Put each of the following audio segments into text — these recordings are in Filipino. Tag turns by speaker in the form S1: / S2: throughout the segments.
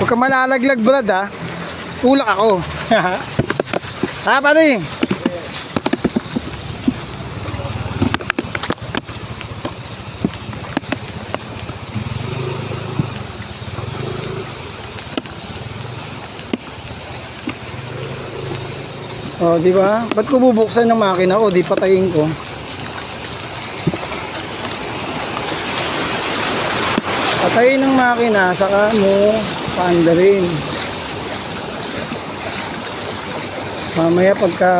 S1: Huwag ka malalaglag, brad, ha. Tulak ako. Ha, pare? Oh, di ba? Ba't ko bubuksan ng makina ko? Di patayin ko. Patayin ng makina, saka mo paandarin. Mamaya pagka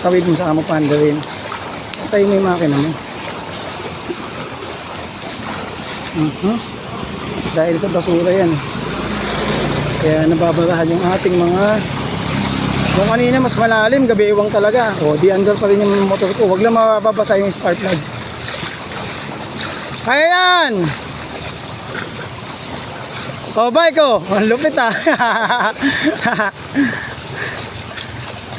S1: tawid mo, saka mo paandarin. Patayin mo yung makina mo. Dahil sa basura yan. Kaya nababarahan yung ating mga... Kung kanina mas malalim, gabiwang talaga. O, di under pa rin yung motor ko. Huwag lang mababasa yung spark plug. Kaya yan! O, bike ko. Ang lupit, ha.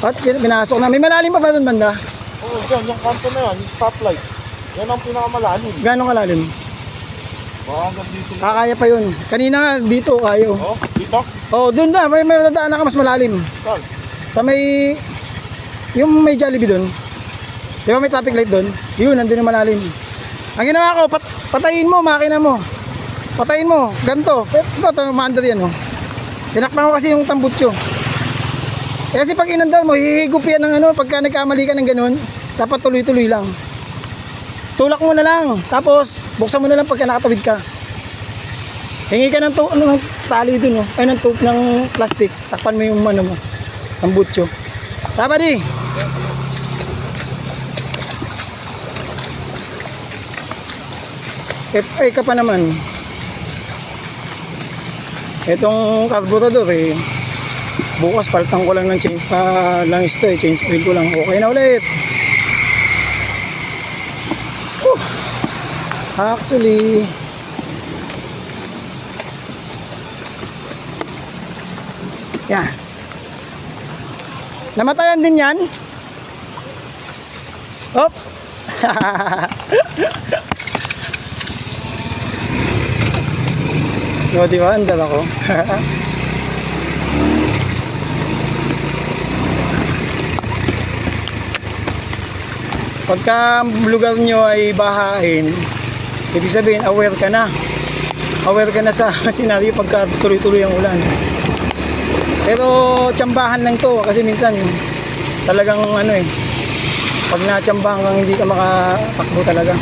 S1: At pinasok na. May malalim pa ba doon, banda?
S2: Oo, dyan. Yung kanto na yan, yung stoplight. Yan ang pinakamalalim.
S1: Gano'ng kalalim?
S2: Baka hanggang dito.
S1: Kaya pa yun. Kanina nga, dito, kayo.
S2: Oo, dito?
S1: O, doon na. May dadaan na ka mas malalim.
S2: Saan?
S1: Sa may... Yung may Jollibee doon. Di ba may traffic light doon? Yun, nandun yung malalim. Ang ginawa ko, patayin mo, makina mo. Patayin mo, ganito. Ito, maandar yan, oh. Tinakpan ko kasi yung tambutso. Eh, kasi pag inandar mo, hihigop yan ng ano, pagka nagkamali ka ng ganun, dapat tuloy-tuloy lang. Tulak mo na lang, tapos buksan mo na lang pagka nakatawid ka. Hingi ka ng tali dun, oh. Ay, ng tube ng plastic. Takpan mo yung ano mo. Ang butyo. Tama di. Ay ka pa naman. Itong carburetor eh. Bukas palitan ko lang ng change lang ito eh. Change oil ko lang. Okay na ulit. Actually yan. Namatayan din yan. Hop. O, di ba? Andal ako. Pagka lugar nyo ay bahain, ibig sabihin aware ka na. Aware ka na sa senaryo pagka tuloy-tuloy ang ulan. Pero tsambahan lang to kasi minsan talagang ano eh, pag natsambahan kang hindi ka makatakbo talaga.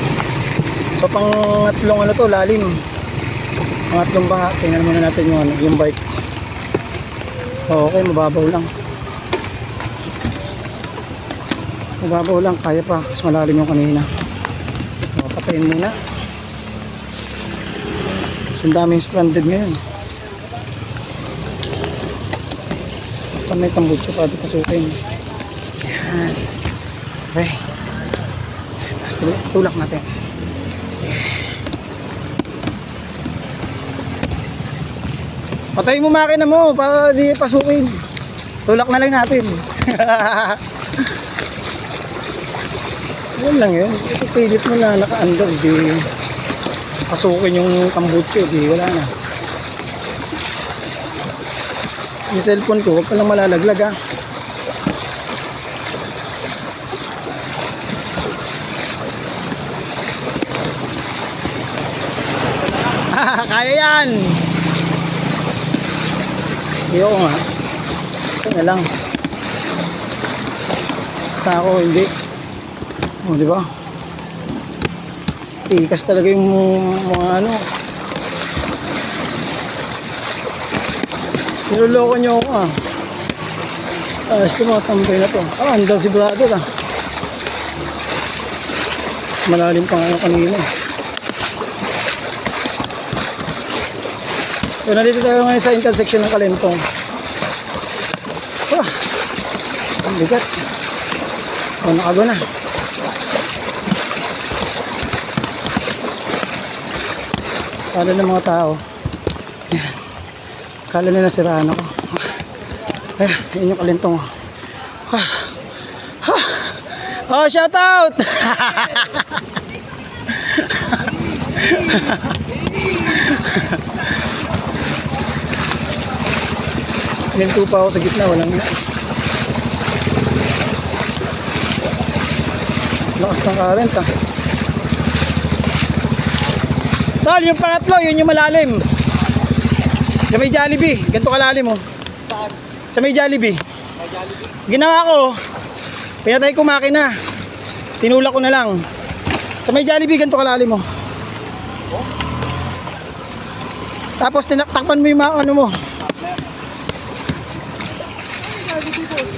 S1: So pangatlong ano to, lalim. Pangatlong baha. Tingnan muna natin yung ano, yung bike. Okay, mababaw lang. Mababaw lang, kaya pa. Mas malalim yung kanina. So, patayin muna. So, ang daming stranded ngayon. May tambutso pa di pasukin. Yan. Okay. Tapos tulak natin. Patayin mo makina mo para di pasukin. Tulak na lang natin. Yan lang yun. Ito pilit mo na naka-under. Di pasukin yung tambutso. Di wala na. Yung cellphone ko, huwag ka lang malalaglag, ha. Kaya yan. Iyo nga. Ito na lang. Basta ako, hindi. O, di ba? Tikas talaga yung mga ano. Niloloko nyo ako, ah. Ito mga tambay na to. Andal si brother, ah. Mas malalim pa nga kanina. So nandito tayo ngayon sa intersection ng Kalentong. Ang bigat. Nakago na. Kala ng mga tao. Yan. Kala na nasiraan ako. Yun yung Kalentong. Oh, shout out! Ninto pa ako sa gitna, walang lakas ng current ah. Tol, yung pangatlo, yun yung malalim. Sa may Jollibee, ganito kalalim oh. Sa may Jollibee. Ginawa ko, pinatay ko makina. Tinulak ko na lang. Sa may Jollibee, ganito kalalim mo. Tapos tinaktakpan mo yung mga ano mo.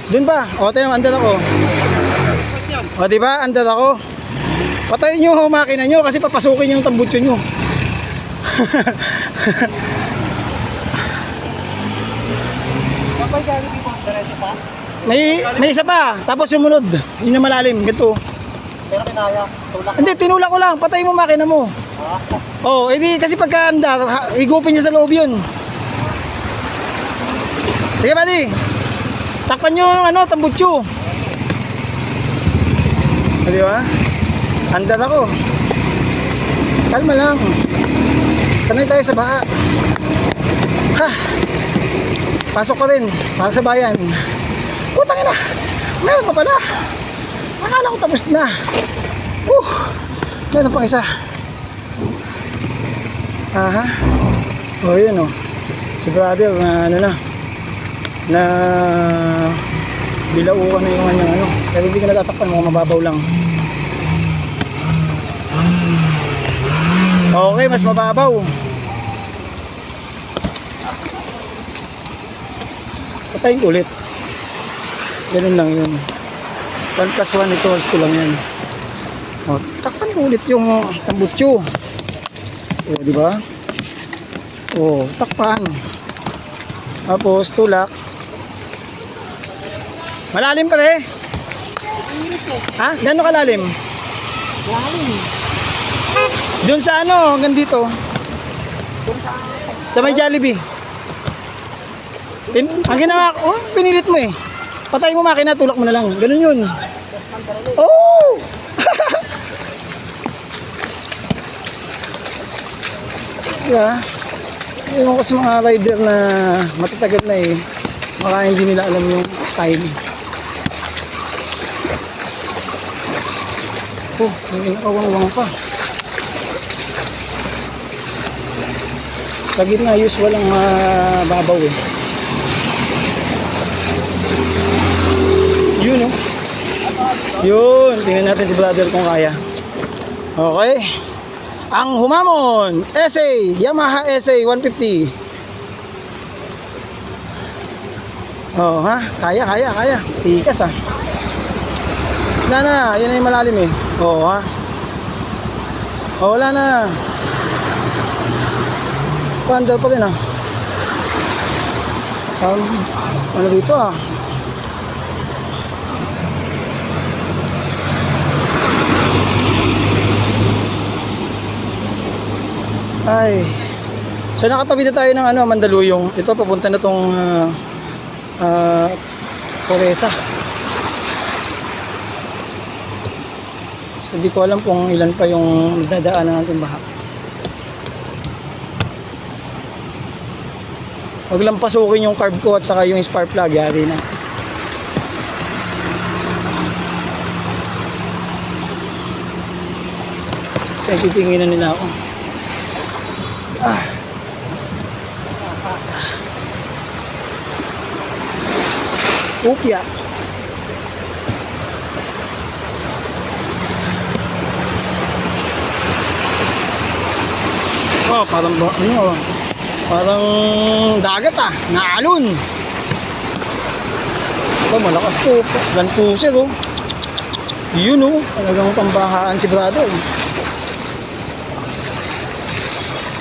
S1: Doon ba? O, tayo naman, andad ako. O, diba? Andad ako. Patayin nyo yung makina nyo kasi papasukin yung tambutso nyo. May isa pa. Tapos sumunod. Yun yung malalim. Ganito.
S2: Pero kinaya. Tulak.
S1: Hindi, tinulak ko lang. Patay mo makina mo. Oh, edi kasi pagka andar, higupin niya sa loob yun. Sige, buddy. Takpan nyo yung ano, tambutso. Di ba? Andar ako. Kalma lang. Sanay tayo sa baha. Ha! Pasok pa rin. Para sa bayan. Putang ina. Meron pa pala. Akala ko tapos na. Meron pang isa. Aha. O yun o. Si brother na ano na bilaukan na yung kanyang ano. Pero hindi ka natatakpan, mga mababaw lang. Okay, mas mababaw. Patayin ko ulit. Ganun lang yun. 1 plus 1 equals 2 lang yan. O, takpan ko ulit yung tambutso. O, di ba? O, takpan. Tapos, tulak. Malalim pa rin. Ha? Gano'n kalalim?
S3: Malalim.
S1: Doon sa ano, hanggang dito. Sa may Jollibee. Ang ginawa ko, pinilit mo eh. Patay mo makina, tulak mo na lang. Ganun yun. Oh! Diba? Yung kasi mga rider na matatagal na eh. Baka hindi nila alam yung style. Oh, may awang-awang pa. Sa gitna, usual ang babaw eh. Yun oh. Yun, tingnan natin si brother kung kaya. Okay. Ang humamon, SA, Yamaha SA 150. Oh ha, kaya. Tikas ah. Wala na, yun na yung malalim eh. Oo ha. Oh, wala na. Pandal pa rin ah. Ano dito ah. Ay. So nakatabi na tayo ng ano, Mandaluyong. Ito papunta na tong Coreza. So hindi ko alam kung ilan pa yung dadaanan natin baha. Huwag lang pasukin yung carb ko at saka yung spark plug, yari na. Kaya titinginan nila ako. Upya. Oh, parang ano, parang dagat ah, naalon. Oh, malakas to. Gantuser oh. Yun oh, talagang pambahaan si brother.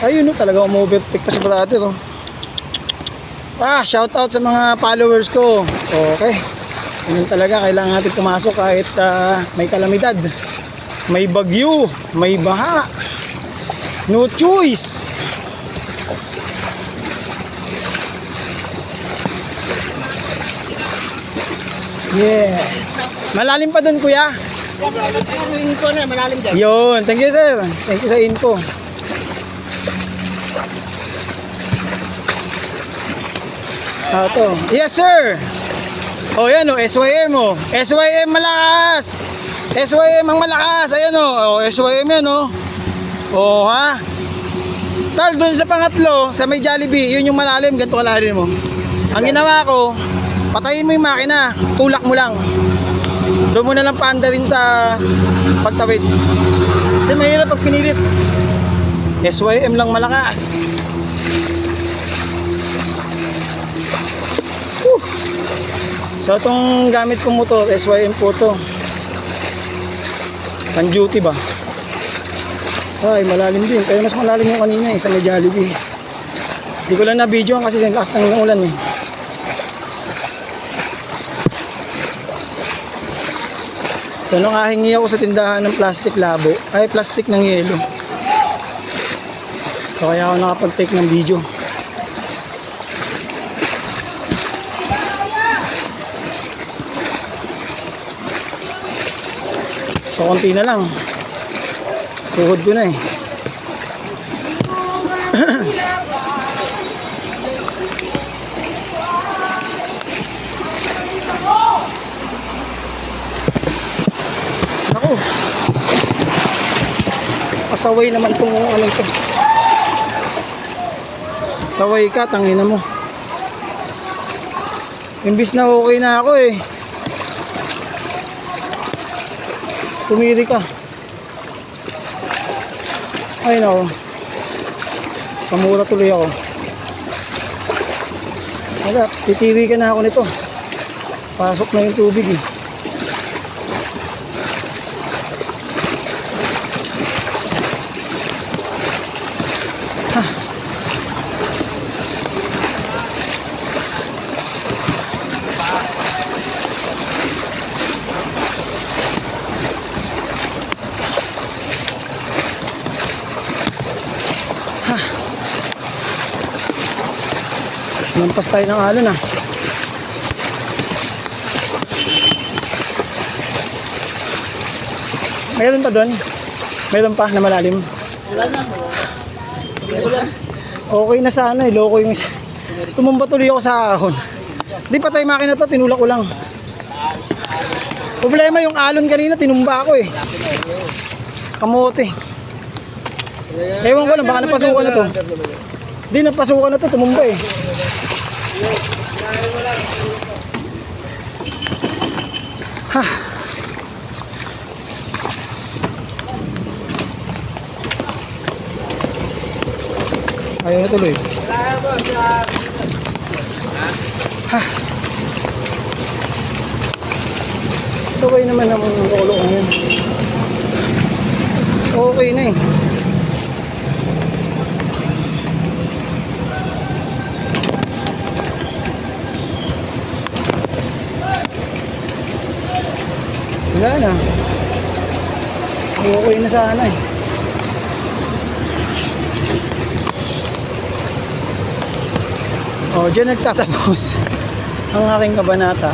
S1: Ayun oh, talagang umovertake pa si brother oh. Shout out sa mga followers ko. Okay. Ganun talaga, kailangan natin pumasok kahit may kalamidad. May bagyo, may baha. No choice. Yeah. Malalim pa dun, kuya.
S3: Info na, malalim dyan.
S1: Yun, thank you sir. Thank you sa info. To. Yes, sir. Oh, yan oh, SYM oh. SYM malakas. SYM ang malakas. Ayan oh. Oh, SYM yan oh. Oh, ha? Tal, dun sa pangatlo, sa may Jollibee, yun yung malalim, ganito kalalim mo. Ang ginawa ko, patayin mo yung makina, tulak mo lang. Doon mo na lang paanda rin sa pagtawid. Kasi mahirap pag pinilit. SYM lang malakas. So itong gamit kong motor, SYM po to. Pan duty ba? Ay, malalim din. Kaya mas malalim yung kanina sa may Jollibee. Hindi ko lang na-video kasi last ng ulan eh. So nung ahingi ako sa tindahan ng plastic labo, ay plastic ng yelo. So kaya ako nakapag-take ng video. So konti na lang. Tuhod ko na eh. Ako. Pasaway naman tong ano ito. Saway ka, tangina mo. Imbis na okay na ako eh. Tumiri ka. Ay nako. Pamura tuloy ako. Wala, titiri ka na ako nito. Pasok na yung tubig eh. Lampas tayo ng alon ah. Mayroon pa doon? Mayroon pa na malalim? Okay na sana eh. Loko yung isa. Tumumba tuloy ako sa ahon. Di patay makina to, tinulak ko lang. Problema yung alon kanina, tinumba ako eh. Kamote. Ewan ko lang, baka napasukan na to. Di napasukan na to, tumumba eh. Ha. Ayaw na tuloy. Ha. Saway naman ang lolo ko ngayon. Okay na eh. Wala na. Okay na sana eh. Oh, dyan nagtatapos ang aking kabanata.